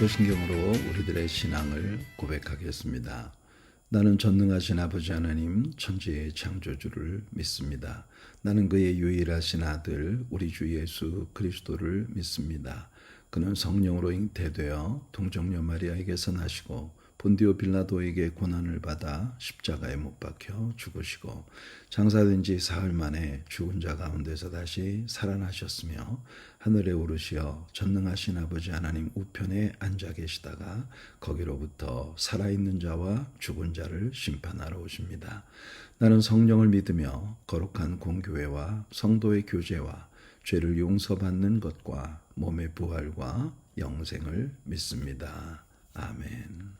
사도신경으로 우리들의 신앙을 고백하겠습니다. 나는 전능하신 아버지 하나님 천지의 창조주를 믿습니다. 나는 그의 유일하신 아들 우리 주 예수 그리스도를 믿습니다. 그는 성령으로 잉태되어 동정녀 마리아에게서 나시고 본디오 빌라도에게 고난을 받아 십자가에 못 박혀 죽으시고 장사된 지 사흘 만에 죽은 자 가운데서 다시 살아나셨으며 하늘에 오르시어 전능하신 아버지 하나님 우편에 앉아 계시다가 거기로부터 살아있는 자와 죽은 자를 심판하러 오십니다. 나는 성령을 믿으며 거룩한 공교회와 성도의 교제와 죄를 용서받는 것과 몸의 부활과 영생을 믿습니다. 아멘.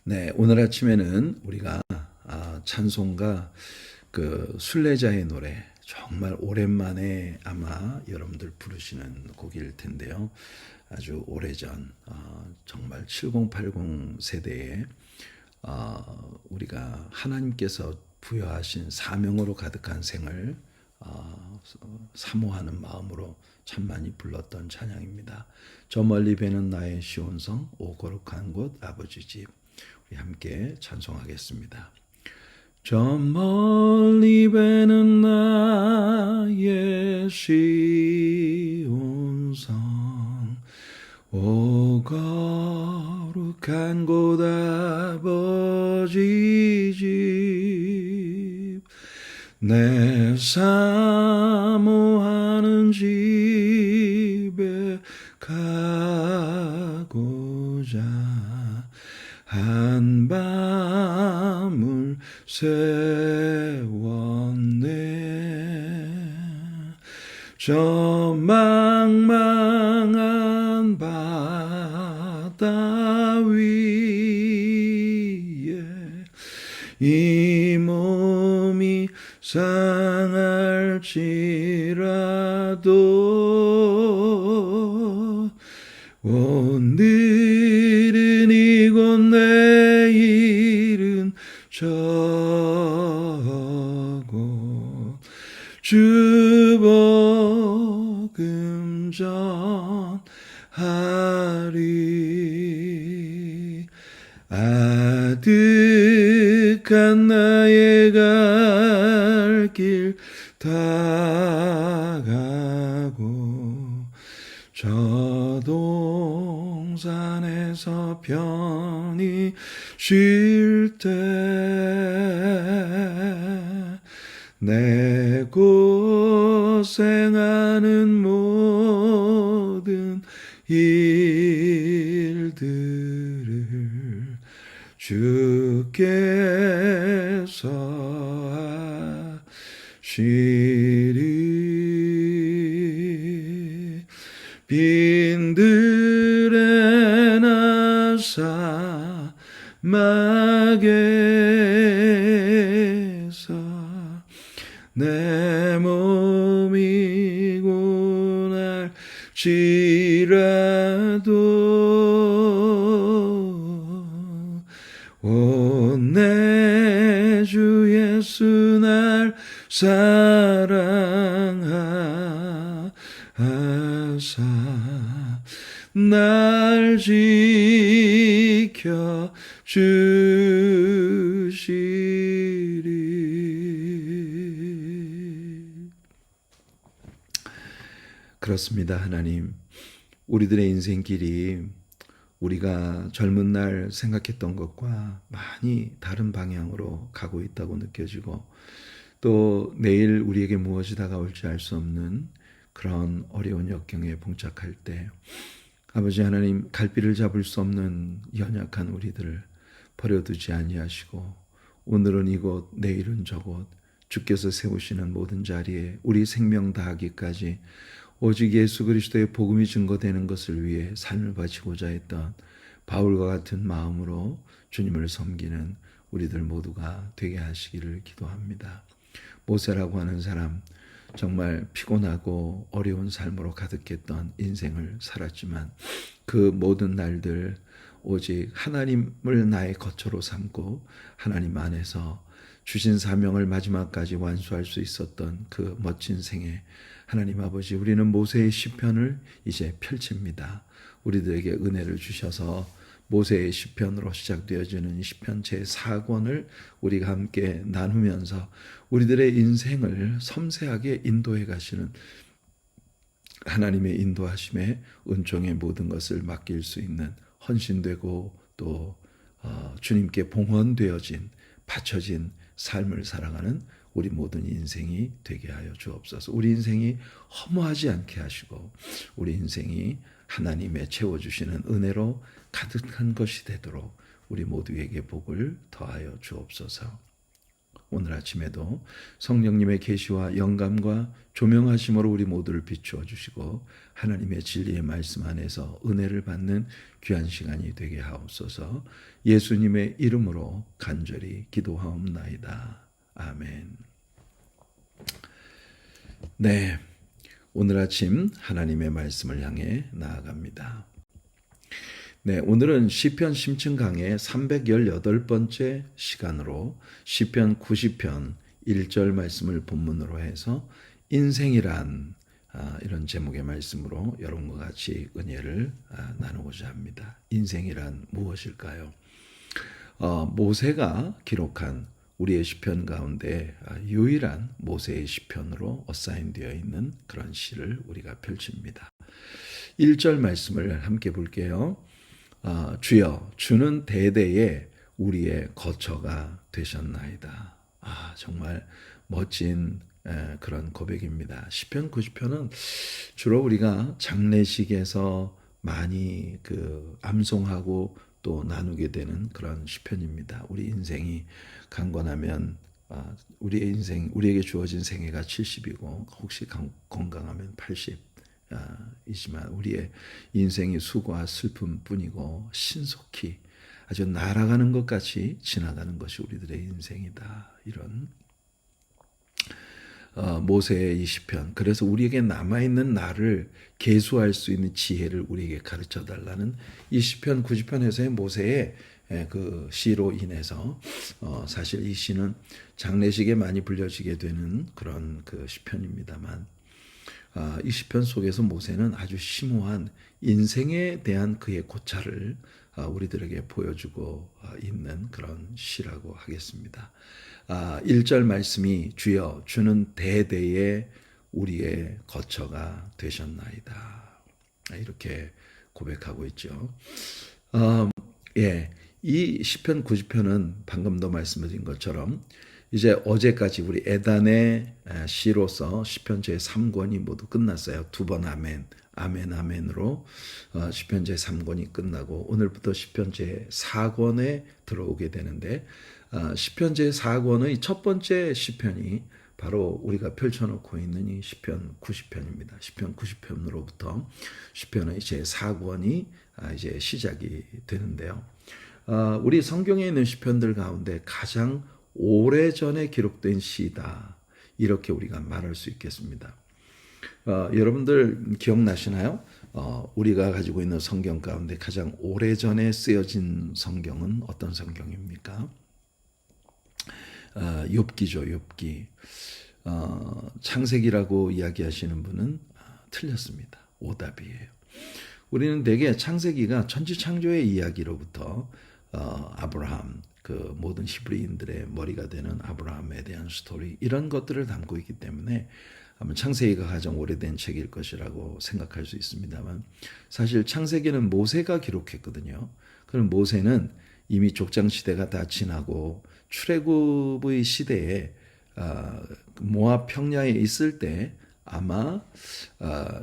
네, 오늘 아침에는 우리가 찬송가 그 순례자의 노래 정말 오랜만에 아마 여러분들 부르시는 곡일 텐데요. 아주 오래전 정말 7080 세대에 우리가 하나님께서 부여하신 사명으로 가득한 생을 사모하는 마음으로 참 많이 불렀던 찬양입니다. 저 멀리 배는 나의 시온성 오 거룩한 곳 아버지 집. 우리 함께 찬송하겠습니다. 저 멀리 배는 나의 시온성 오 거룩한 곳 아버지 집 내 사모하는 집에 가고자 한 밤을 세웠네. 저 망망한 바다 위에 이 몸이 상할지라도 오늘은 이곳 내일은 저곳 주 복음 전하리 아득한 나의 갈 길 다가고 저 동산에서 편히 쉴 때 내 고생하는 모든 일들을 주께서 하시리 빈들에 나 사막에서 내 몸이 고날지라도 오 내 주 예수 날 사랑하사 날 지켜 주시리. 그렇습니다. 하나님, 우리들의 인생길이 우리가 젊은 날 생각했던 것과 많이 다른 방향으로 가고 있다고 느껴지고, 또 내일 우리에게 무엇이 다가올지 알 수 없는 그런 어려운 역경에 봉착할 때 아버지 하나님, 갈피를 잡을 수 없는 연약한 우리들을 버려두지 아니하시고 오늘은 이곳 내일은 저곳 주께서 세우시는 모든 자리에 우리 생명 다하기까지 오직 예수 그리스도의 복음이 증거되는 것을 위해 삶을 바치고자 했던 바울과 같은 마음으로 주님을 섬기는 우리들 모두가 되게 하시기를 기도합니다. 모세라고 하는 사람, 정말 피곤하고 어려운 삶으로 가득했던 인생을 살았지만 그 모든 날들 오직 하나님을 나의 거처로 삼고 하나님 안에서 주신 사명을 마지막까지 완수할 수 있었던 그 멋진 생애, 하나님 아버지, 우리는 모세의 시편을 이제 펼칩니다. 우리들에게 은혜를 주셔서 모세의 시편으로 시작되어지는 시편 제4권을 우리가 함께 나누면서 우리들의 인생을 섬세하게 인도해 가시는 하나님의 인도하심에 은총의 모든 것을 맡길 수 있는 헌신되고 또 주님께 봉헌되어진 바쳐진 삶을 살아가는 우리 모든 인생이 되게 하여 주옵소서. 우리 인생이 허무하지 않게 하시고 우리 인생이 하나님의 채워주시는 은혜로 가득한 것이 되도록 우리 모두에게 복을 더하여 주옵소서. 오늘 아침에도 성령님의 계시와 영감과 조명하심으로 우리 모두를 비추어 주시고 하나님의 진리의 말씀 안에서 은혜를 받는 귀한 시간이 되게 하옵소서. 예수님의 이름으로 간절히 기도하옵나이다. 아멘. 네, 오늘 아침 하나님의 말씀을 향해 나아갑니다. 네, 오늘은 시편 심층 강의 318번째 시간으로 시편 90편 1절 말씀을 본문으로 해서 인생이란 이런 제목의 말씀으로 여러분과 같이 은혜를 나누고자 합니다. 인생이란 무엇일까요? 모세가 기록한 우리의 시편 가운데 유일한 모세의 시편으로 어사인되어 있는 그런 시를 우리가 펼칩니다. 1절 말씀을 함께 볼게요. 주여, 주는 대대에 우리의 거처가 되셨나이다. 정말 멋진 그런 고백입니다. 시편 90편은 주로 우리가 장례식에서 많이 암송하고 또 나누게 되는 그런 시편입니다. 우리 인생이 강건하면 우리의 인생, 우리에게 주어진 생애가 70이고 혹시 건강하면 80 이지만 우리의 인생이 수고와 슬픔뿐이고 신속히 아주 날아가는 것 같이 지나가는 것이 우리들의 인생이다. 이런 모세의 이 시편, 그래서 우리에게 남아있는 날을 계수할 수 있는 지혜를 우리에게 가르쳐 달라는 이 시편 90편에서의 모세의 그 시로 인해서 사실 이 시는 장례식에 많이 불려지게 되는 그런 그 시편입니다만 이 시편 속에서 모세는 아주 심오한 인생에 대한 그의 고찰을 우리들에게 보여주고 있는 그런 시라고 하겠습니다. 1절 말씀이 주여, 주는 대대에 우리의 거처가 되셨나이다. 이렇게 고백하고 있죠. 이 시편 90편은 방금도 말씀드린 것처럼 이제 어제까지 우리 에단의 시로서 시편 제3권이 모두 끝났어요. 두 번 아멘, 아멘, 아멘으로 시편 제3권이 끝나고 오늘부터 시편 제4권에 들어오게 되는데 시편 제4권의 첫 번째 시편이 바로 우리가 펼쳐놓고 있는 이 시편 90편입니다. 시편 90편으로부터 시편의 제 4권이 이제 시작이 되는데요. 우리 성경에 있는 시편들 가운데 가장 오래전에 기록된 시다, 이렇게 우리가 말할 수 있겠습니다. 여러분들 기억나시나요? 우리가 가지고 있는 성경 가운데 가장 오래전에 쓰여진 성경은 어떤 성경입니까? 욥기죠, 욥기. 창세기라고 이야기하시는 분은 틀렸습니다. 오답이에요. 우리는 대개 창세기가 천지창조의 이야기로부터 아브라함, 그 모든 히브리인들의 머리가 되는 아브라함에 대한 스토리, 이런 것들을 담고 있기 때문에 아마 창세기가 가장 오래된 책일 것이라고 생각할 수 있습니다만, 사실 창세기는 모세가 기록했거든요. 그럼 모세는 이미 족장 시대가 다 지나고 출애굽의 시대에 모압 평야에 있을 때 아마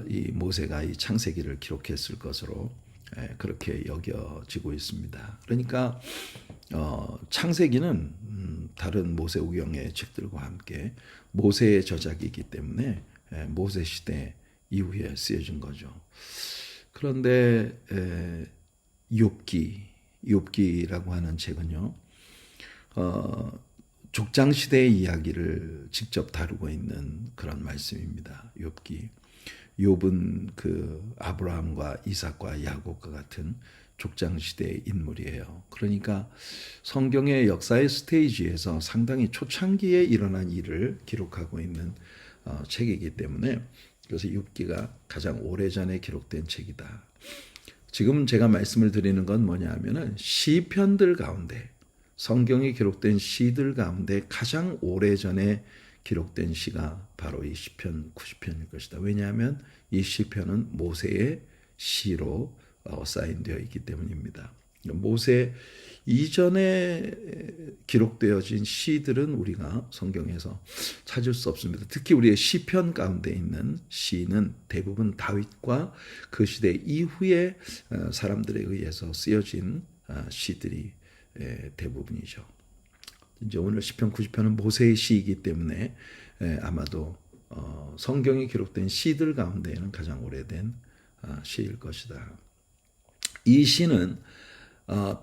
이 모세가 이 창세기를 기록했을 것으로 그렇게 여겨지고 있습니다. 그러니까 창세기는 다른 모세우경의 책들과 함께 모세의 저작이기 때문에 모세 시대 이후에 쓰여진 거죠. 그런데 욥기라고 하는 책은요, 족장 시대의 이야기를 직접 다루고 있는 그런 말씀입니다. 욥기. 욥은 그 아브라함과 이삭과 야곱과 같은 족장 시대의 인물이에요. 그러니까 성경의 역사의 스테이지에서 상당히 초창기에 일어난 일을 기록하고 있는 책이기 때문에, 그래서 욥기가 가장 오래전에 기록된 책이다. 지금 제가 말씀을 드리는 건 뭐냐 하면은 시편들 가운데, 성경에 기록된 시들 가운데 가장 오래전에 기록된 시가 바로 이 시편 90편일 것이다. 왜냐하면 이 시편은 모세의 시로 사인되어 있기 때문입니다. 모세 이전에 기록되어진 시들은 우리가 성경에서 찾을 수 없습니다. 특히 우리의 시편 가운데 있는 시는 대부분 다윗과 그 시대 이후에 사람들에 의해서 쓰여진 시들이 대부분이죠. 이제 오늘 시편 90편은 모세의 시이기 때문에 아마도 성경에 기록된 시들 가운데에는 가장 오래된 시일 것이다. 이 시는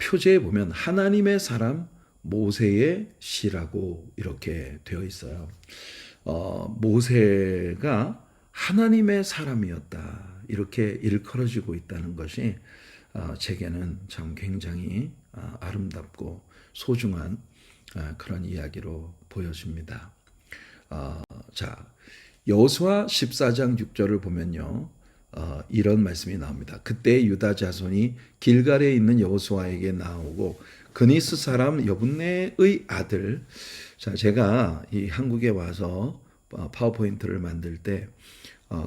표제에 보면 하나님의 사람 모세의 시라고 이렇게 되어 있어요. 모세가 하나님의 사람이었다, 이렇게 일컬어지고 있다는 것이 제게는 참 굉장히 아름답고 소중한 그런 이야기로 보여집니다. 자, 여호수아 14장 6절을 보면요, 이런 말씀이 나옵니다. 그때 유다 자손이 길갈에 있는 여호수아에게 나오고 그니스 사람 여분네의 아들. 자, 제가 이 한국에 와서 파워포인트를 만들 때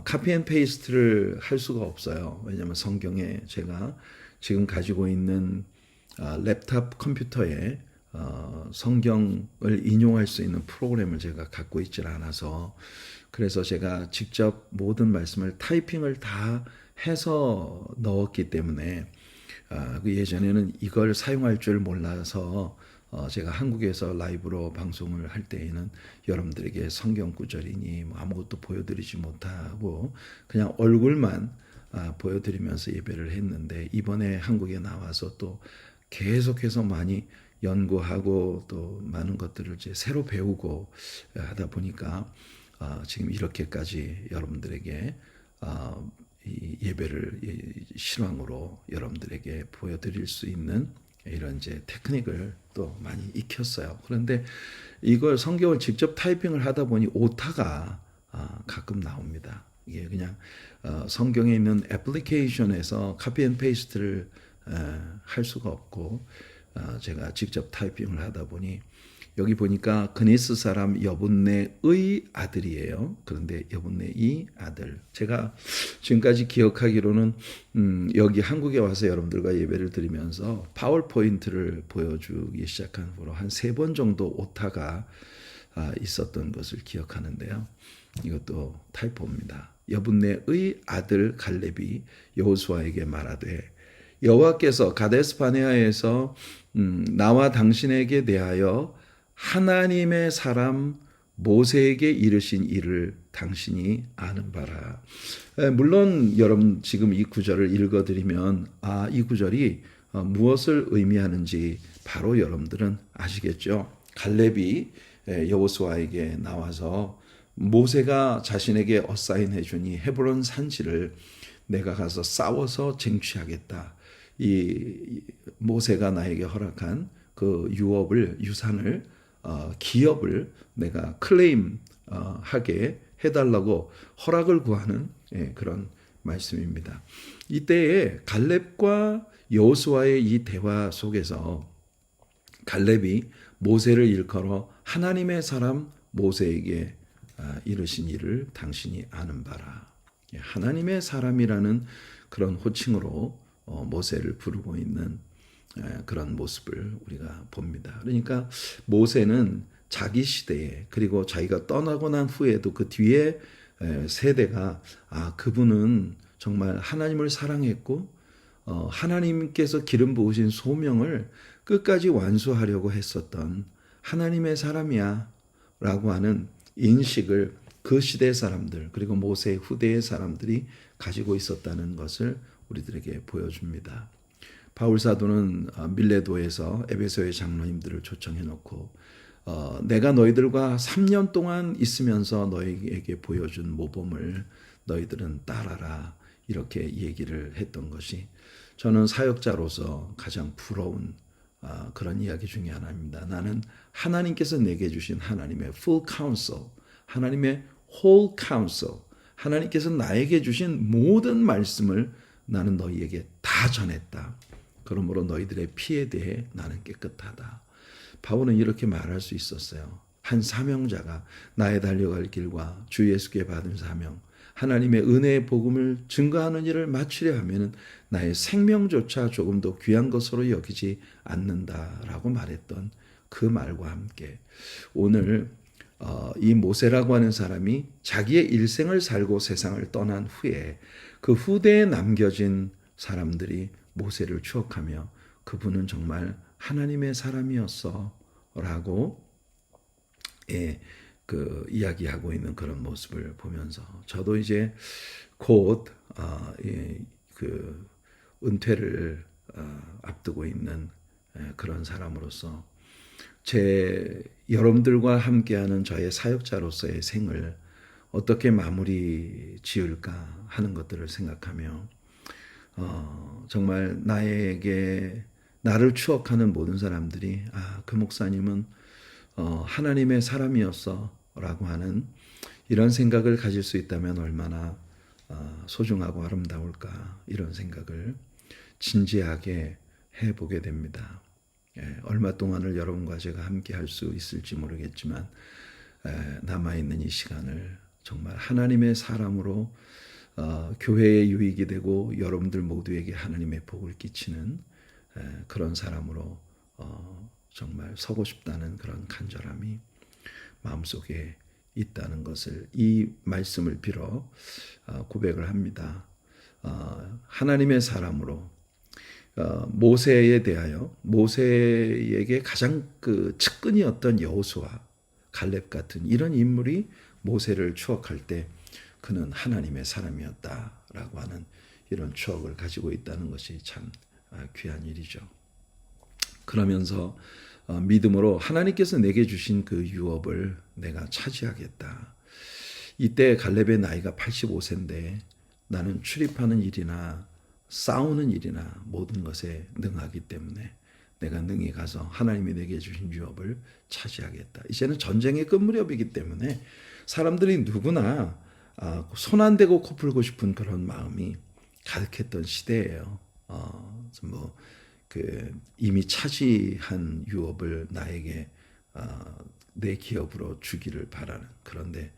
카피 앤 페이스트를 할 수가 없어요. 왜냐하면 성경에 제가 지금 가지고 있는 랩탑 컴퓨터에 성경을 인용할 수 있는 프로그램을 제가 갖고 있질 않아서, 그래서 제가 직접 모든 말씀을 타이핑을 다 해서 넣었기 때문에 예전에는 이걸 사용할 줄 몰라서 제가 한국에서 라이브로 방송을 할 때에는 여러분들에게 성경 구절이니 뭐 아무것도 보여드리지 못하고 그냥 얼굴만 보여드리면서 예배를 했는데, 이번에 한국에 나와서 또 계속해서 많이 연구하고 또 많은 것들을 이제 새로 배우고 하다 보니까 지금 이렇게까지 여러분들에게 이 예배를 실황으로 여러분들에게 보여드릴 수 있는 이런 이제 테크닉을 또 많이 익혔어요. 그런데 이걸 성경을 직접 타이핑을 하다 보니 오타가 가끔 나옵니다. 이게 그냥 성경에 있는 애플리케이션에서 카피 앤 페이스트를 할 수가 없고, 제가 직접 타이핑을 하다 보니 여기 보니까 그니스 사람 여분네의 아들이에요. 그런데 여분네의 아들. 제가 지금까지 기억하기로는 여기 한국에 와서 여러분들과 예배를 드리면서 파워포인트를 보여주기 시작한 후로 한 3번 정도 오타가 있었던 것을 기억하는데요. 이것도 타이포입니다. 여분네의 아들 갈렙이 여호수아에게 말하되 여호와께서 가데스 바네아에서 나와 당신에게 대하여 하나님의 사람 모세에게 이르신 일을 당신이 아는 바라. 물론 여러분 지금 이 구절을 읽어드리면 이 구절이 무엇을 의미하는지 바로 여러분들은 아시겠죠. 갈렙이 여호수아에게 나와서 모세가 자신에게 어사인해 주니 헤브론 산지를 내가 가서 싸워서 쟁취하겠다. 이 모세가 나에게 허락한 그 유산을 기업을 내가 클레임 하게 해달라고 허락을 구하는 그런 말씀입니다. 이때에 갈렙과 여호수아의 이 대화 속에서 갈렙이 모세를 일컬어 하나님의 사람 모세에게 이르신 일을 당신이 아는 바라. 하나님의 사람이라는 그런 호칭으로 모세를 부르고 있는 그런 모습을 우리가 봅니다. 그러니까 모세는 자기 시대에 그리고 자기가 떠나고 난 후에도 그 뒤에 세대가 그분은 정말 하나님을 사랑했고 하나님께서 기름 부으신 소명을 끝까지 완수하려고 했었던 하나님의 사람이야 라고 하는 인식을 그 시대 사람들 그리고 모세 후대의 사람들이 가지고 있었다는 것을 우리들에게 보여줍니다. 바울 사도는 밀레도에서 에베소의 장로님들을 초청해 놓고 내가 너희들과 3년 동안 있으면서 너희에게 보여준 모범을 너희들은 따라라 이렇게 얘기를 했던 것이 저는 사역자로서 가장 부러운 그런 이야기 중에 하나입니다. 나는 하나님께서 내게 주신 하나님의 full counsel, 하나님의 whole counsel, 하나님께서 나에게 주신 모든 말씀을 나는 너희에게 다 전했다. 그러므로 너희들의 피에 대해 나는 깨끗하다. 바울은 이렇게 말할 수 있었어요. 한 사명자가 나의 달려갈 길과 주 예수께 받은 사명, 하나님의 은혜의 복음을 증거하는 일을 마치려 하면 나의 생명조차 조금 더 귀한 것으로 여기지 않는다라고 말했던 그 말과 함께 오늘 이 모세라고 하는 사람이 자기의 일생을 살고 세상을 떠난 후에 그 후대에 남겨진 사람들이 모세를 추억하며 그분은 정말 하나님의 사람이었어 라고 이야기하고 있는 그런 모습을 보면서 저도 이제 곧 은퇴를 앞두고 있는 그런 사람으로서 여러분들과 함께하는 저의 사역자로서의 생을 어떻게 마무리 지을까 하는 것들을 생각하며 정말 나를 추억하는 모든 사람들이 그 목사님은 하나님의 사람이었어 라고 하는 이런 생각을 가질 수 있다면 얼마나 소중하고 아름다울까 이런 생각을 진지하게 해보게 됩니다. 얼마 동안을 여러분과 제가 함께 할 수 있을지 모르겠지만 남아있는 이 시간을 정말 하나님의 사람으로 교회의 유익이 되고 여러분들 모두에게 하나님의 복을 끼치는 그런 사람으로 정말 서고 싶다는 그런 간절함이 마음속에 있다는 것을 이 말씀을 빌어 고백을 합니다. 하나님의 사람으로 모세에 대하여 모세에게 가장 그 측근이었던 여호수아, 갈렙 같은 이런 인물이 모세를 추억할 때 그는 하나님의 사람이었다라고 하는 이런 추억을 가지고 있다는 것이 참 귀한 일이죠. 그러면서 믿음으로 하나님께서 내게 주신 그 유업을 내가 차지하겠다. 이때 갈렙의 나이가 85세인데 나는 출입하는 일이나 싸우는 일이나 모든 것에 능하기 때문에 내가 능히 가서 하나님이 내게 주신 유업을 차지하겠다. 이제는 전쟁의 끝무렵이기 때문에 사람들이 누구나 손 안 대고 코 풀고 싶은 그런 마음이 가득했던 시대예요. 이미 차지한 유업을 나에게 내 기업으로 주기를 바라는. 그런데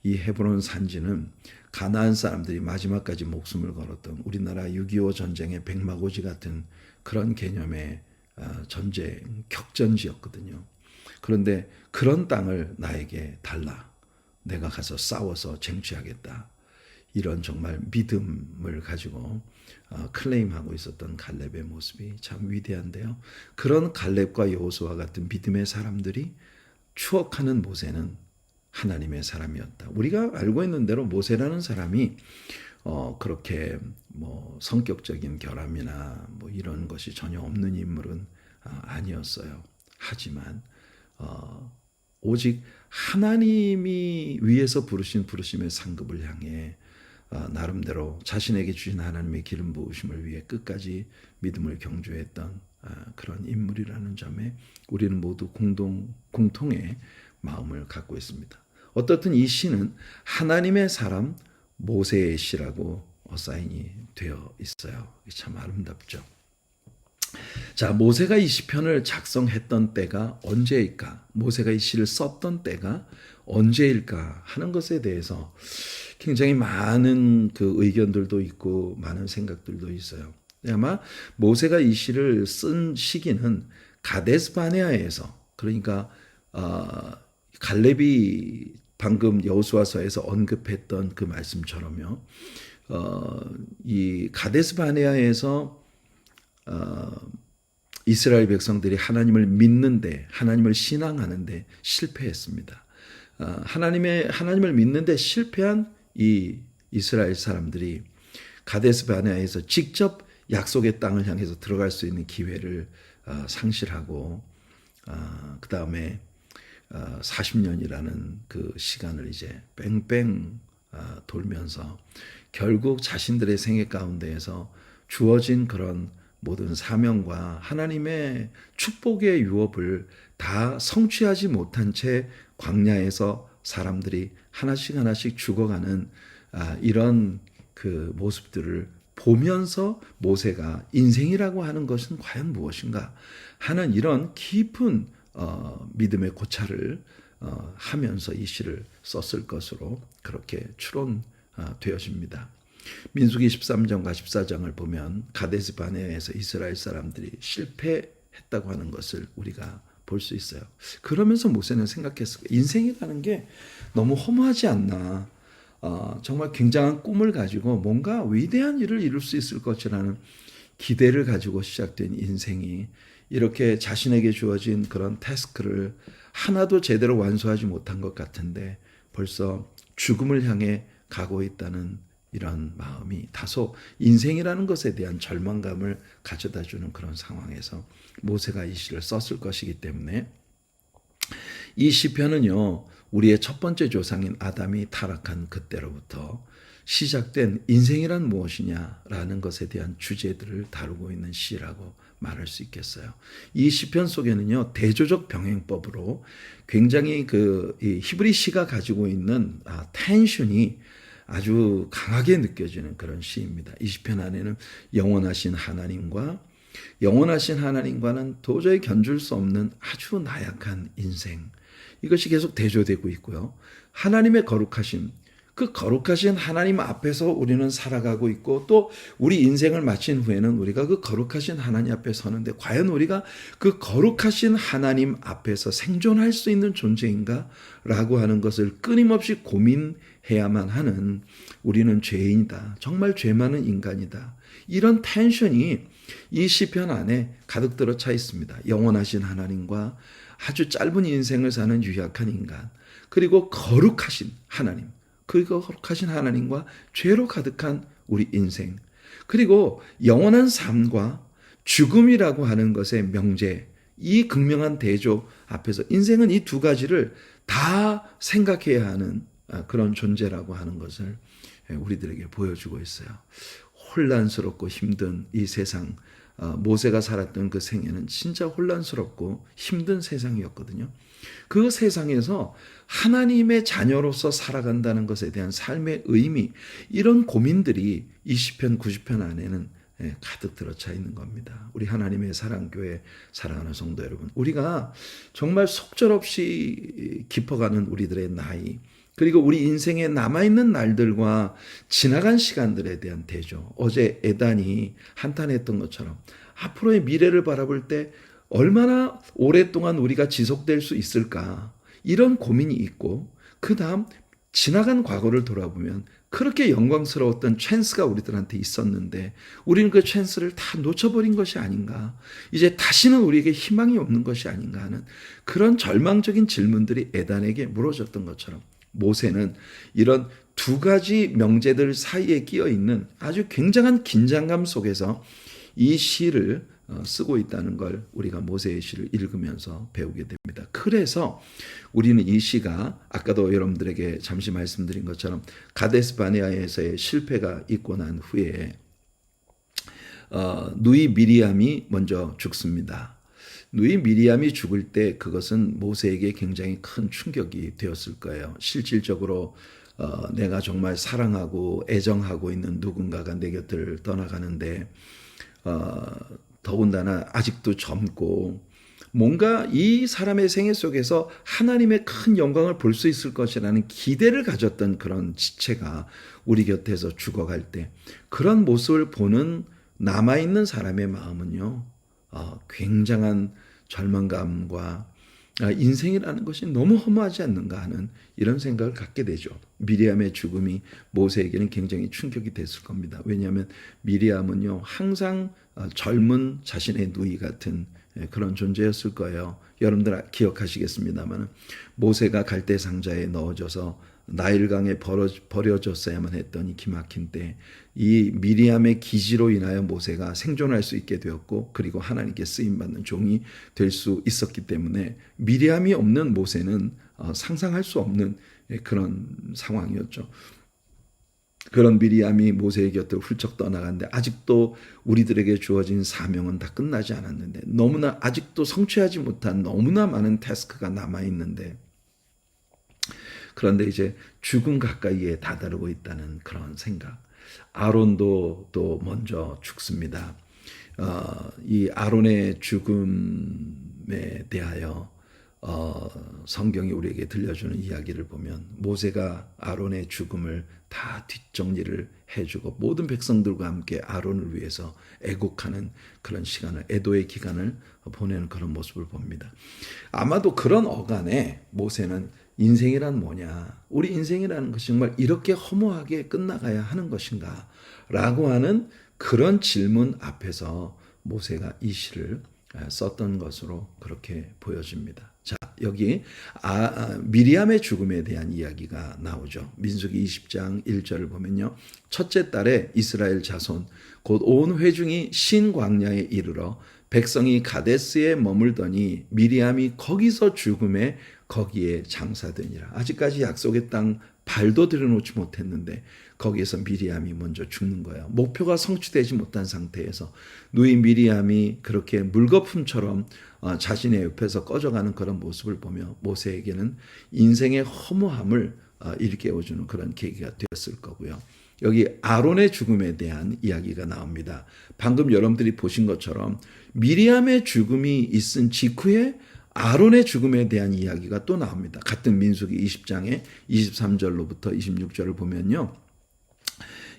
이 헤브론 산지는 가나안 사람들이 마지막까지 목숨을 걸었던 우리나라 6.25 전쟁의 백마고지 같은 그런 개념의 전쟁 격전지였거든요. 그런데 그런 땅을 나에게 달라. 내가 가서 싸워서 쟁취하겠다. 이런 정말 믿음을 가지고 클레임하고 있었던 갈렙의 모습이 참 위대한데요. 그런 갈렙과 여호수아 같은 믿음의 사람들이 추억하는 모세는 하나님의 사람이었다. 우리가 알고 있는 대로 모세라는 사람이 그렇게 뭐 성격적인 결함이나 뭐 이런 것이 전혀 없는 인물은 아니었어요. 하지만 오직 하나님이 위에서 부르신 부르심의 상급을 향해 나름대로 자신에게 주신 하나님의 기름 부으심을 위해 끝까지 믿음을 경주했던 그런 인물이라는 점에 우리는 모두 공통의 마음을 갖고 있습니다. 어떻든 이 시는 하나님의 사람 모세의 시라고 사인이 되어 있어요. 참 아름답죠. 자, 모세가 이 시편을 작성했던 때가 언제일까? 모세가 이 시를 썼던 때가 언제일까 하는 것에 대해서 굉장히 많은 그 의견들도 있고 많은 생각들도 있어요. 아마 모세가 이 시를 쓴 시기는 가데스 바네아에서, 그러니까 갈렙이 방금 여호수아서에서 언급했던 그 말씀처럼요. 이 가데스 바네아에서 이스라엘 백성들이 하나님을 믿는데, 하나님을 신앙하는데 실패했습니다. 하나님을 믿는데 실패한 이 이스라엘 사람들이 가데스 바네아에서 직접 약속의 땅을 향해서 들어갈 수 있는 기회를 상실하고, 그 다음에 40년이라는 그 시간을 이제 뺑뺑 돌면서 결국 자신들의 생애 가운데에서 주어진 그런 모든 사명과 하나님의 축복의 유업을 다 성취하지 못한 채 광야에서 사람들이 하나씩 죽어가는 이런 그 모습들을 보면서 모세가 인생이라고 하는 것은 과연 무엇인가 하는 이런 깊은 믿음의 고찰을 하면서 이 시를 썼을 것으로 그렇게 추론되어집니다. 민수기 13장과 14장을 보면 가데스 바네아에서 이스라엘 사람들이 실패했다고 하는 것을 우리가 볼 수 있어요. 그러면서 모세는 생각했을 거예요. 인생이라는 게 너무 허무하지 않나. 정말 굉장한 꿈을 가지고 뭔가 위대한 일을 이룰 수 있을 것이라는 기대를 가지고 시작된 인생이 이렇게 자신에게 주어진 그런 태스크를 하나도 제대로 완수하지 못한 것 같은데 벌써 죽음을 향해 가고 있다는 이런 마음이 다소 인생이라는 것에 대한 절망감을 가져다주는 그런 상황에서 모세가 이 시를 썼을 것이기 때문에 이 시편은요, 우리의 첫 번째 조상인 아담이 타락한 그때로부터 시작된 인생이란 무엇이냐라는 것에 대한 주제들을 다루고 있는 시라고 말할 수 있겠어요. 이 시편 속에는요, 대조적 병행법으로 굉장히 이 히브리 시가 가지고 있는 텐션이 아주 강하게 느껴지는 그런 시입니다. 이 시편 안에는 영원하신 하나님과는 도저히 견줄 수 없는 아주 나약한 인생, 이것이 계속 대조되고 있고요. 하나님의 거룩하심, 그 거룩하신 하나님 앞에서 우리는 살아가고 있고, 또 우리 인생을 마친 후에는 우리가 그 거룩하신 하나님 앞에 서는데 과연 우리가 그 거룩하신 하나님 앞에서 생존할 수 있는 존재인가? 라고 하는 것을 끊임없이 고민해야만 하는, 우리는 죄인이다. 정말 죄 많은 인간이다. 이런 텐션이 이 시편 안에 가득 들어 차 있습니다. 영원하신 하나님과 아주 짧은 인생을 사는 유약한 인간, 그리고 거룩하신 하나님, 그 거룩하신 하나님과 죄로 가득한 우리 인생, 그리고 영원한 삶과 죽음이라고 하는 것의 명제, 이 극명한 대조 앞에서 인생은 이 두 가지를 다 생각해야 하는 그런 존재라고 하는 것을 우리들에게 보여주고 있어요. 혼란스럽고 힘든 이 세상, 모세가 살았던 그 생애는 진짜 혼란스럽고 힘든 세상이었거든요. 그 세상에서 하나님의 자녀로서 살아간다는 것에 대한 삶의 의미, 이런 고민들이 이 시편 90편 안에는 가득 들어차 있는 겁니다. 우리 하나님의 사랑교회 사랑하는 성도 여러분, 우리가 정말 속절없이 깊어가는 우리들의 나이, 그리고 우리 인생에 남아있는 날들과 지나간 시간들에 대한 대조, 어제 에단이 한탄했던 것처럼 앞으로의 미래를 바라볼 때 얼마나 오랫동안 우리가 지속될 수 있을까, 이런 고민이 있고, 그 다음 지나간 과거를 돌아보면 그렇게 영광스러웠던 찬스가 우리들한테 있었는데 우리는 그 찬스를 다 놓쳐버린 것이 아닌가. 이제 다시는 우리에게 희망이 없는 것이 아닌가 하는 그런 절망적인 질문들이 에단에게 물어졌던 것처럼 모세는 이런 두 가지 명제들 사이에 끼어 있는 아주 굉장한 긴장감 속에서 이 시를 쓰고 있다는 걸 우리가 모세의 시를 읽으면서 배우게 됩니다. 그래서 우리는 이 시가 아까도 여러분들에게 잠시 말씀드린 것처럼 가데스 바네아에서의 실패가 있고 난 후에 누이 미리암이 먼저 죽습니다. 누이 미리암이 죽을 때 그것은 모세에게 굉장히 큰 충격이 되었을 거예요. 실질적으로 내가 정말 사랑하고 애정하고 있는 누군가가 내 곁을 떠나가는데 더군다나 아직도 젊고 뭔가 이 사람의 생애 속에서 하나님의 큰 영광을 볼 수 있을 것이라는 기대를 가졌던 그런 지체가 우리 곁에서 죽어갈 때 그런 모습을 보는 남아있는 사람의 마음은요, 굉장한 절망감과 인생이라는 것이 너무 허무하지 않는가 하는 이런 생각을 갖게 되죠. 미리암의 죽음이 모세에게는 굉장히 충격이 됐을 겁니다. 왜냐하면 미리암은요, 항상 젊은 자신의 누이 같은 그런 존재였을 거예요. 여러분들 기억하시겠습니다만 모세가 갈대 상자에 넣어져서 나일강에 버려졌어야만 했더니 기막힌 때 이 미리암의 기지로 인하여 모세가 생존할 수 있게 되었고 그리고 하나님께 쓰임받는 종이 될 수 있었기 때문에 미리암이 없는 모세는 상상할 수 없는 그런 상황이었죠. 그런 미리암이 모세의 곁을 훌쩍 떠나갔는데 아직도 우리들에게 주어진 사명은 다 끝나지 않았는데 너무나 아직도 성취하지 못한 너무나 많은 태스크가 남아있는데 그런데 이제 죽음 가까이에 다다르고 있다는 그런 생각. 아론도 또 먼저 죽습니다. 이 아론의 죽음에 대하여 성경이 우리에게 들려주는 이야기를 보면 모세가 아론의 죽음을 다 뒷정리를 해주고 모든 백성들과 함께 아론을 위해서 애곡하는 그런 시간을 애도의 기간을 보내는 그런 모습을 봅니다. 아마도 그런 어간에 모세는 인생이란 뭐냐? 우리 인생이라는 것이 정말 이렇게 허무하게 끝나가야 하는 것인가? 라고 하는 그런 질문 앞에서 모세가 이 시를 썼던 것으로 그렇게 보여집니다. 자, 여기 미리암의 죽음에 대한 이야기가 나오죠. 민수기 20장 1절을 보면요. 첫째 달에 이스라엘 자손 곧 온 회중이 신 광야에 이르러 백성이 가데스에 머물더니 미리암이 거기서 죽음에 거기에 장사되니라. 아직까지 약속의 땅 발도 들여놓지 못했는데 거기에서 미리암이 먼저 죽는 거예요. 목표가 성취되지 못한 상태에서 누이 미리암이 그렇게 물거품처럼 자신의 옆에서 꺼져가는 그런 모습을 보며 모세에게는 인생의 허무함을 일깨워주는 그런 계기가 되었을 거고요. 여기 아론의 죽음에 대한 이야기가 나옵니다. 방금 여러분들이 보신 것처럼 미리암의 죽음이 있은 직후에 아론의 죽음에 대한 이야기가 또 나옵니다. 같은 민수기 20장의 23절로부터 26절을 보면요.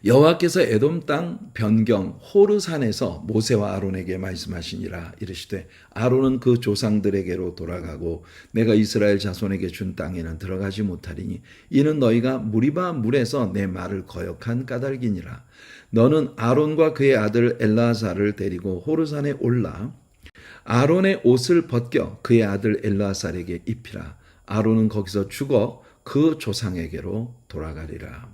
여호와께서 에돔 땅 변경 호르산에서 모세와 아론에게 말씀하시니라 이르시되 아론은 그 조상들에게로 돌아가고 내가 이스라엘 자손에게 준 땅에는 들어가지 못하리니 이는 너희가 무리바 물에서 내 말을 거역한 까닭이니라. 너는 아론과 그의 아들 엘라사를 데리고 호르산에 올라 아론의 옷을 벗겨 그의 아들 엘라살에게 입히라. 아론은 거기서 죽어 그 조상에게로 돌아가리라.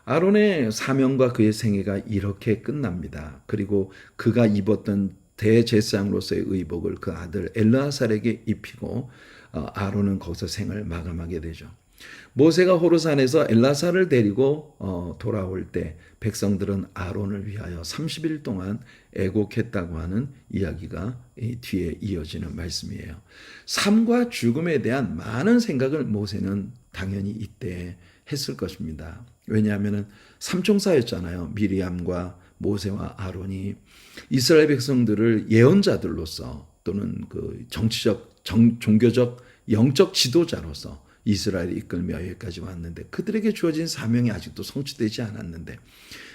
아론의 사명과 그의 생애가 이렇게 끝납니다. 그리고 그가 입었던 대제사장으로서의 의복을 그 아들 엘라살에게 입히고 아론은 거기서 생을 마감하게 되죠. 모세가 호르산에서 엘라살을 데리고 돌아올 때 백성들은 아론을 위하여 30일 동안 애곡했다고 하는 이야기가 뒤에 이어지는 말씀이에요. 삶과 죽음에 대한 많은 생각을 모세는 당연히 이때 했을 것입니다. 왜냐하면 삼총사였잖아요. 미리암과 모세와 아론이 이스라엘 백성들을 예언자들로서 또는 그 정치적, 종교적, 영적 지도자로서 이스라엘을 이끌며 여기까지 왔는데 그들에게 주어진 사명이 아직도 성취되지 않았는데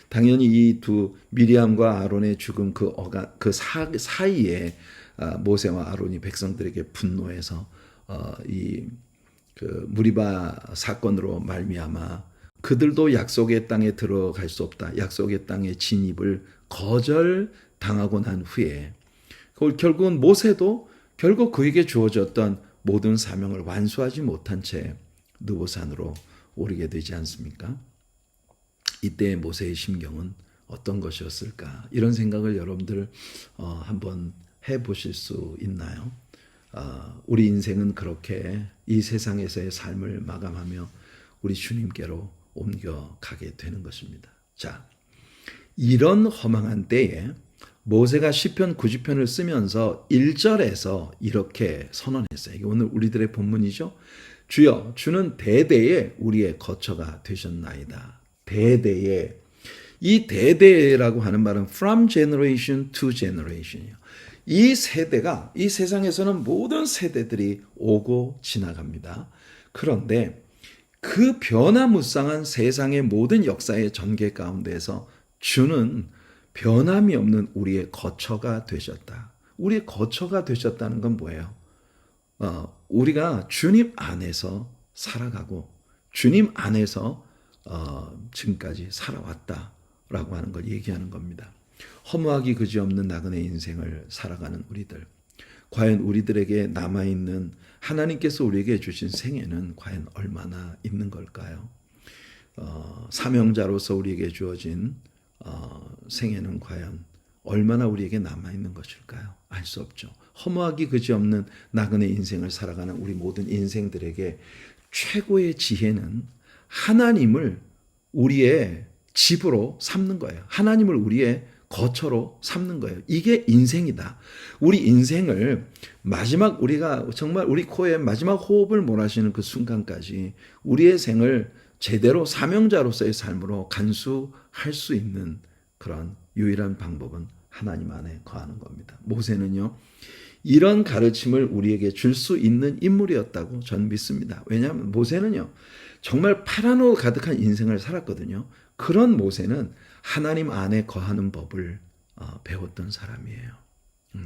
당연히 이 두 미리암과 아론의 죽음 그 사이에 모세와 아론이 백성들에게 분노해서 이 그 무리바 사건으로 말미암아 그들도 약속의 땅에 들어갈 수 없다. 약속의 땅의 진입을 거절당하고 난 후에 결국은 모세도 결국 그에게 주어졌던 모든 사명을 완수하지 못한 채 느보산으로 오르게 되지 않습니까? 이때의 모세의 심경은 어떤 것이었을까? 이런 생각을 여러분들 한번 해보실 수 있나요? 우리 인생은 그렇게 이 세상에서의 삶을 마감하며 우리 주님께로 옮겨가게 되는 것입니다. 자, 이런 허망한 때에 모세가 시편 90편을 쓰면서 1절에서 이렇게 선언했어요. 이게 오늘 우리들의 본문이죠. 주여, 주는 대대에 우리의 거처가 되셨나이다. 대대에. 이 대대라고 하는 말은 from generation to generation이에요. 이 세대가 이 세상에서는 모든 세대들이 오고 지나갑니다. 그런데 그 변화무쌍한 세상의 모든 역사의 전개 가운데서 주는 변함이 없는 우리의 거처가 되셨다. 우리의 거처가 되셨다는 건 뭐예요? 우리가 주님 안에서 살아가고 주님 안에서 지금까지 살아왔다라고 하는 걸 얘기하는 겁니다. 허무하기 그지없는 나그네 인생을 살아가는 우리들. 과연 우리들에게 남아있는 하나님께서 우리에게 주신 생애는 과연 얼마나 있는 걸까요? 사명자로서 우리에게 주어진 생애는 과연 얼마나 우리에게 남아있는 것일까요? 알 수 없죠. 허무하기 그지없는 나그네 인생을 살아가는 우리 모든 인생들에게 최고의 지혜는 하나님을 우리의 집으로 삼는 거예요. 하나님을 우리의 거처로 삼는 거예요. 이게 인생이다. 우리 인생을 마지막 우리가 정말 우리 코에 마지막 호흡을 몰아쉬는 그 순간까지 우리의 생을 제대로 사명자로서의 삶으로 간수할 수 있는 그런 유일한 방법은 하나님 안에 거하는 겁니다. 모세는요, 이런 가르침을 우리에게 줄 수 있는 인물이었다고 저는 믿습니다. 왜냐하면 모세는요, 정말 파란으로 가득한 인생을 살았거든요. 그런 모세는 하나님 안에 거하는 법을 배웠던 사람이에요.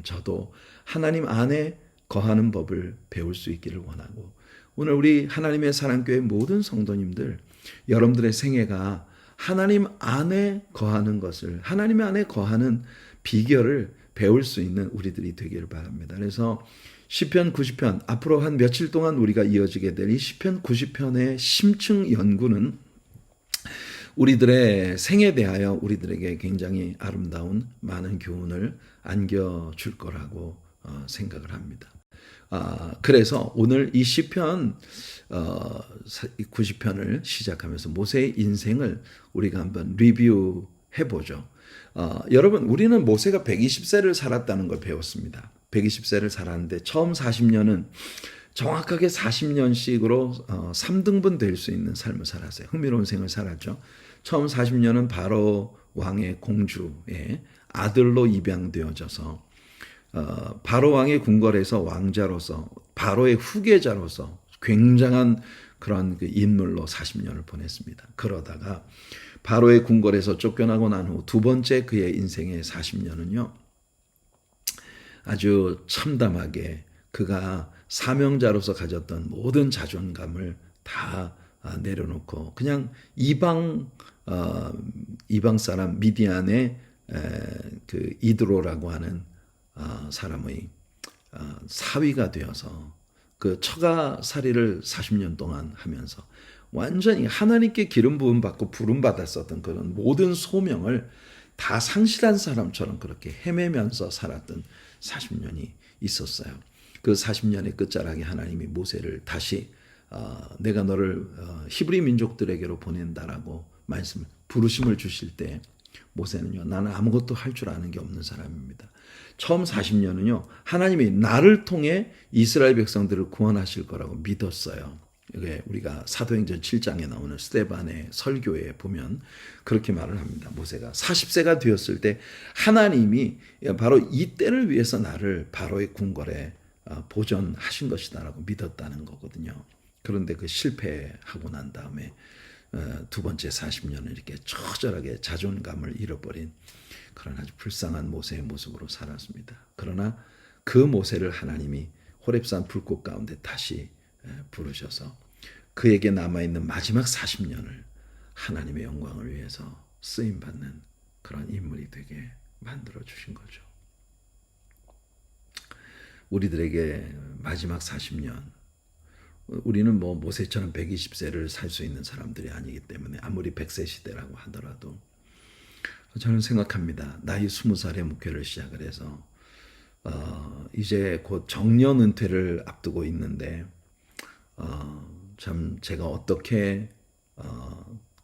저도 하나님 안에 거하는 법을 배울 수 있기를 원하고, 오늘 우리 하나님의 사랑교회 모든 성도님들, 여러분들의 생애가 하나님 안에 거하는 것을, 하나님 안에 거하는 비결을 배울 수 있는 우리들이 되기를 바랍니다. 그래서 시편 90편, 앞으로 한 며칠 동안 우리가 이어지게 될 이 시편 90편의 심층 연구는 우리들의 생에 대하여 우리들에게 굉장히 아름다운 많은 교훈을 안겨줄 거라고 생각을 합니다. 그래서 오늘 이 시편 90편을 시작하면서 모세의 인생을 우리가 한번 리뷰해 보죠. 여러분, 우리는 모세가 120세를 살았다는 걸 배웠습니다. 120세를 살았는데 처음 40년은 정확하게 40년씩으로 3등분 될 수 있는 삶을 살았어요. 흥미로운 생을 살았죠. 처음 40년은 바로 왕의 공주의 아들로 입양되어져서 바로 왕의 궁궐에서 왕자로서 바로의 후계자로서 굉장한 그런 그 인물로 40년을 보냈습니다. 그러다가 바로의 궁궐에서 쫓겨나고 난 후 두 번째 그의 인생의 40년은요. 아주 참담하게 그가 사명자로서 가졌던 모든 자존감을 다 내려놓고 그냥 이방 사람 미디안의 그 이드로라고 하는 사람의 사위가 되어서 그 처가살이를 40년 동안 하면서 완전히 하나님께 기름 부음 받고 부름 받았었던 그런 모든 소명을 다 상실한 사람처럼 그렇게 헤매면서 살았던 40년이 있었어요. 그 40년의 끝자락에 하나님이 모세를 다시 내가 너를 히브리 민족들에게로 보낸다라고 부르심을 주실 때 모세는요, 나는 아무것도 할 줄 아는 게 없는 사람입니다. 처음 40년은요, 하나님이 나를 통해 이스라엘 백성들을 구원하실 거라고 믿었어요. 이게 우리가 사도행전 7장에 나오는 스데반의 설교에 보면 그렇게 말을 합니다. 모세가 40세가 되었을 때 하나님이 바로 이 때를 위해서 나를 바로의 궁궐에 보존하신 것이다라고 믿었다는 거거든요. 그런데 그 실패하고 난 다음에 두 번째 40년을 이렇게 처절하게 자존감을 잃어버린 그런 아주 불쌍한 모세의 모습으로 살았습니다. 그러나 그 모세를 하나님이 호렙산 불꽃 가운데 다시 부르셔서 그에게 남아있는 마지막 40년을 하나님의 영광을 위해서 쓰임받는 그런 인물이 되게 만들어 주신 거죠. 우리들에게 마지막 40년, 우리는 뭐 모세처럼 120세를 살 수 있는 사람들이 아니기 때문에 아무리 100세 시대라고 하더라도 저는 생각합니다. 나이 20살에 목회를 시작을 해서 이제 곧 정년 은퇴를 앞두고 있는데 참 제가 어떻게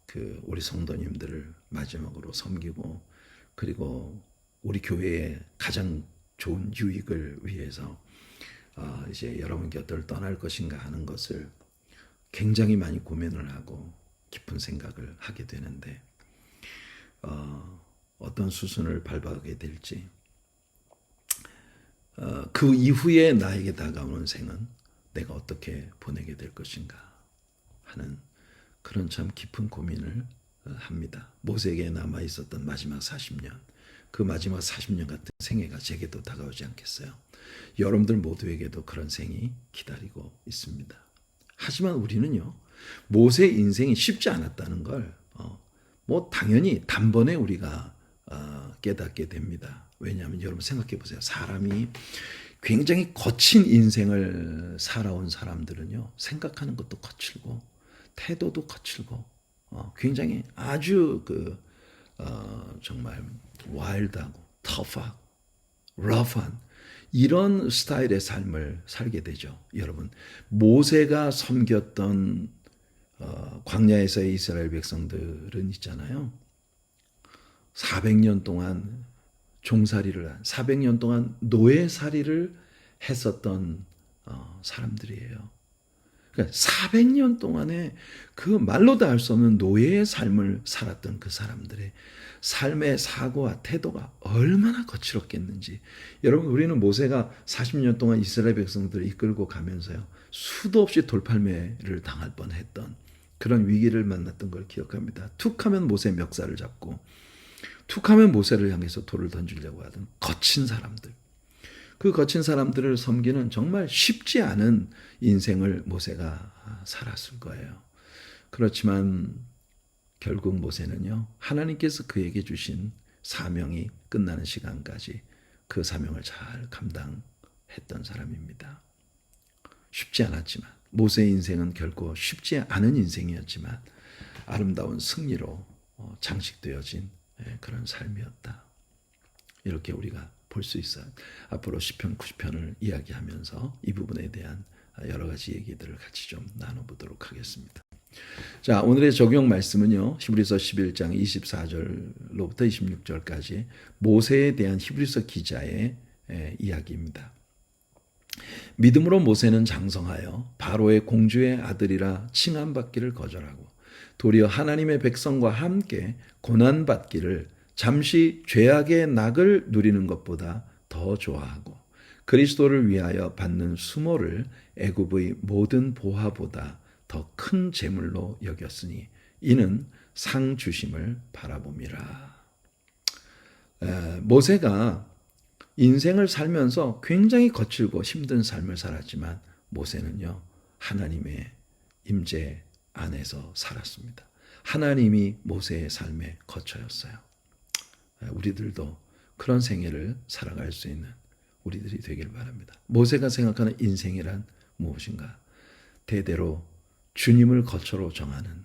그 우리 성도님들을 마지막으로 섬기고 그리고 우리 교회의 가장 좋은 유익을 위해서 이제 여러분 곁을 떠날 것인가 하는 것을 굉장히 많이 고민을 하고 깊은 생각을 하게 되는데 어떤 수순을 밟아가게 될지 그 이후에 나에게 다가오는 생은 내가 어떻게 보내게 될 것인가 하는 그런 참 깊은 고민을 합니다. 모세에게 남아 있었던 마지막 40년, 그 마지막 40년 같은 생애가 제게도 다가오지 않겠어요? 여러분들 모두에게도 그런 생이 기다리고 있습니다. 하지만 우리는요, 모세 인생이 쉽지 않았다는 걸 뭐 당연히 단번에 우리가 깨닫게 됩니다. 왜냐하면 여러분 생각해 보세요. 사람이 굉장히 거친 인생을 살아온 사람들은요, 생각하는 것도 거칠고 태도도 거칠고 굉장히 아주 정말 와일드하고 터프하고 러프한 이런 스타일의 삶을 살게 되죠. 여러분 모세가 섬겼던 광야에서의 이스라엘 백성들은 있잖아요. 400년 동안 종살이를 한 400년 동안 노예살이를 했었던 사람들이에요. 그러니까 400년 동안에 그 말로도 할 수 없는 노예의 삶을 살았던 그 사람들의 삶의 사고와 태도가 얼마나 거칠었겠는지. 여러분 우리는 모세가 40년 동안 이스라엘 백성들을 이끌고 가면서요. 수도 없이 돌팔매를 당할 뻔했던 그런 위기를 만났던 걸 기억합니다. 툭하면 모세 멱살을 잡고 툭하면 모세를 향해서 돌을 던지려고 하던 거친 사람들. 그 거친 사람들을 섬기는 정말 쉽지 않은 인생을 모세가 살았을 거예요. 그렇지만 결국 모세는요, 하나님께서 그에게 주신 사명이 끝나는 시간까지 그 사명을 잘 감당했던 사람입니다. 쉽지 않았지만, 모세의 인생은 결코 쉽지 않은 인생이었지만 아름다운 승리로 장식되어진 그런 삶이었다. 이렇게 우리가 볼 수 있어요. 앞으로 시편 90편을 이야기하면서 이 부분에 대한 여러 가지 얘기들을 같이 좀 나눠보도록 하겠습니다. 자, 오늘의 적용 말씀은요. 히브리서 11장 24절로부터 26절까지 모세에 대한 히브리서 기자의 이야기입니다. 믿음으로 모세는 장성하여 바로의 공주의 아들이라 칭함받기를 거절하고 도리어 하나님의 백성과 함께 고난받기를 잠시 죄악의 낙을 누리는 것보다 더 좋아하고 그리스도를 위하여 받는 수모를 애굽의 모든 보화보다 더 큰 재물로 여겼으니 이는 상 주심을 바라봄이라. 모세가 인생을 살면서 굉장히 거칠고 힘든 삶을 살았지만 모세는요, 하나님의 임재 안에서 살았습니다. 하나님이 모세의 삶의 거처였어요. 우리들도 그런 생애를 살아갈 수 있는 우리들이 되길 바랍니다. 모세가 생각하는 인생이란 무엇인가? 대대로 주님을 거처로 정하는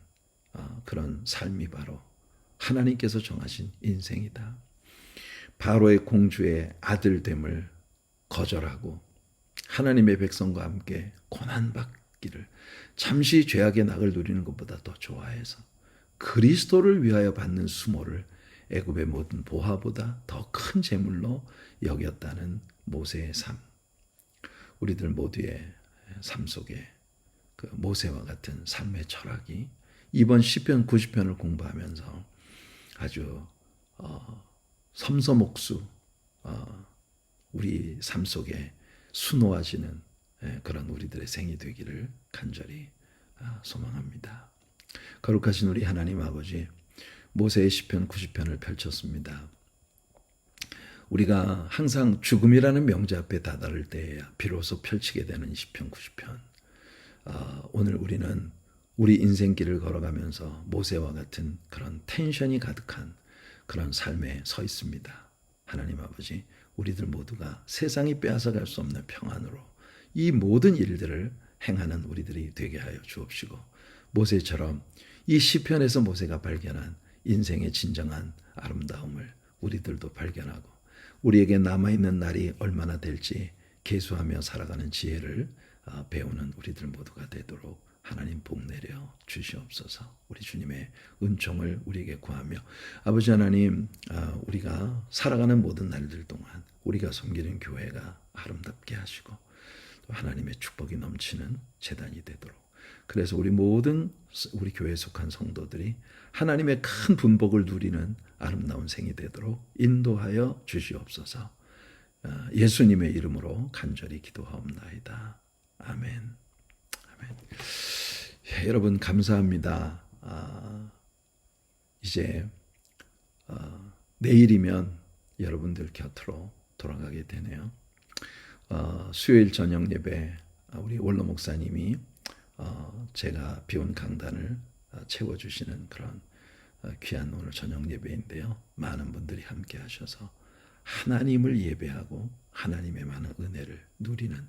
그런 삶이 바로 하나님께서 정하신 인생이다. 바로의 공주의 아들됨을 거절하고 하나님의 백성과 함께 고난받기를 잠시 죄악의 낙을 누리는 것보다 더 좋아해서 그리스도를 위하여 받는 수모를 애굽의 모든 보화보다 더 큰 재물로 여겼다는 모세의 삶. 우리들 모두의 삶 속에 그 모세와 같은 삶의 철학이 이번 시편 90편을 공부하면서 아주 섬섬옥수 우리 삶 속에 수놓아지는 그런 우리들의 생이 되기를 간절히 소망합니다. 거룩하신 우리 하나님 아버지, 모세의 시편 90편을 펼쳤습니다. 우리가 항상 죽음이라는 명제 앞에 다다를 때에야 비로소 펼치게 되는 시편 90편. 오늘 우리는 우리 인생길을 걸어가면서 모세와 같은 그런 텐션이 가득한 그런 삶에 서 있습니다. 하나님 아버지, 우리들 모두가 세상이 빼앗아갈 수 없는 평안으로 이 모든 일들을 행하는 우리들이 되게 하여 주옵시고, 모세처럼 이 시편에서 모세가 발견한 인생의 진정한 아름다움을 우리들도 발견하고 우리에게 남아있는 날이 얼마나 될지 계수하며 살아가는 지혜를 배우는 우리들 모두가 되도록 하나님 복 내려 주시옵소서. 우리 주님의 은총을 우리에게 구하며, 아버지 하나님, 우리가 살아가는 모든 날들 동안 우리가 섬기는 교회가 아름답게 하시고 또 하나님의 축복이 넘치는 제단이 되도록, 그래서 우리 모든 우리 교회에 속한 성도들이 하나님의 큰 분복을 누리는 아름다운 생이 되도록 인도하여 주시옵소서. 예수님의 이름으로 간절히 기도하옵나이다. 아멘. 아멘. 여러분 감사합니다. 이제 내일이면 여러분들 곁으로 돌아가게 되네요. 수요일 저녁 예배 우리 원로 목사님이 제가 비운 강단을 채워주시는 그런 귀한 오늘 저녁 예배인데요. 많은 분들이 함께 하셔서 하나님을 예배하고 하나님의 많은 은혜를 누리는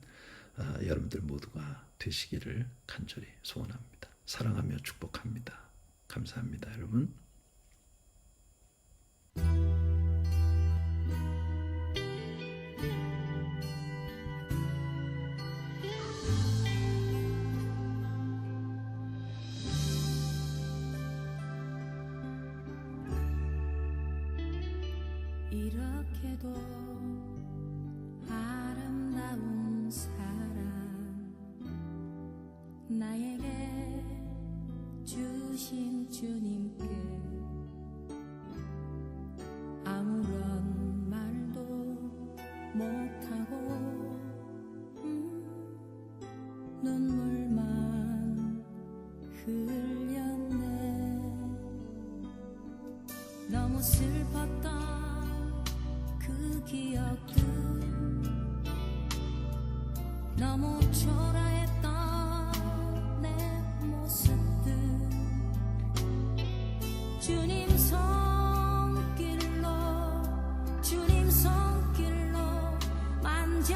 여러분들 모두가 되시기를 간절히 소원합니다. 사랑하며 축복합니다. 감사합니다, 여러분. 이렇게도 아름다운 사랑 나에게 주신 주님께 아무런 말도 못하고 눈물만 흘렸네. 너무 슬펐던 그 기억들, 너무 초라했던 내 모습들, 주님 손길로 만져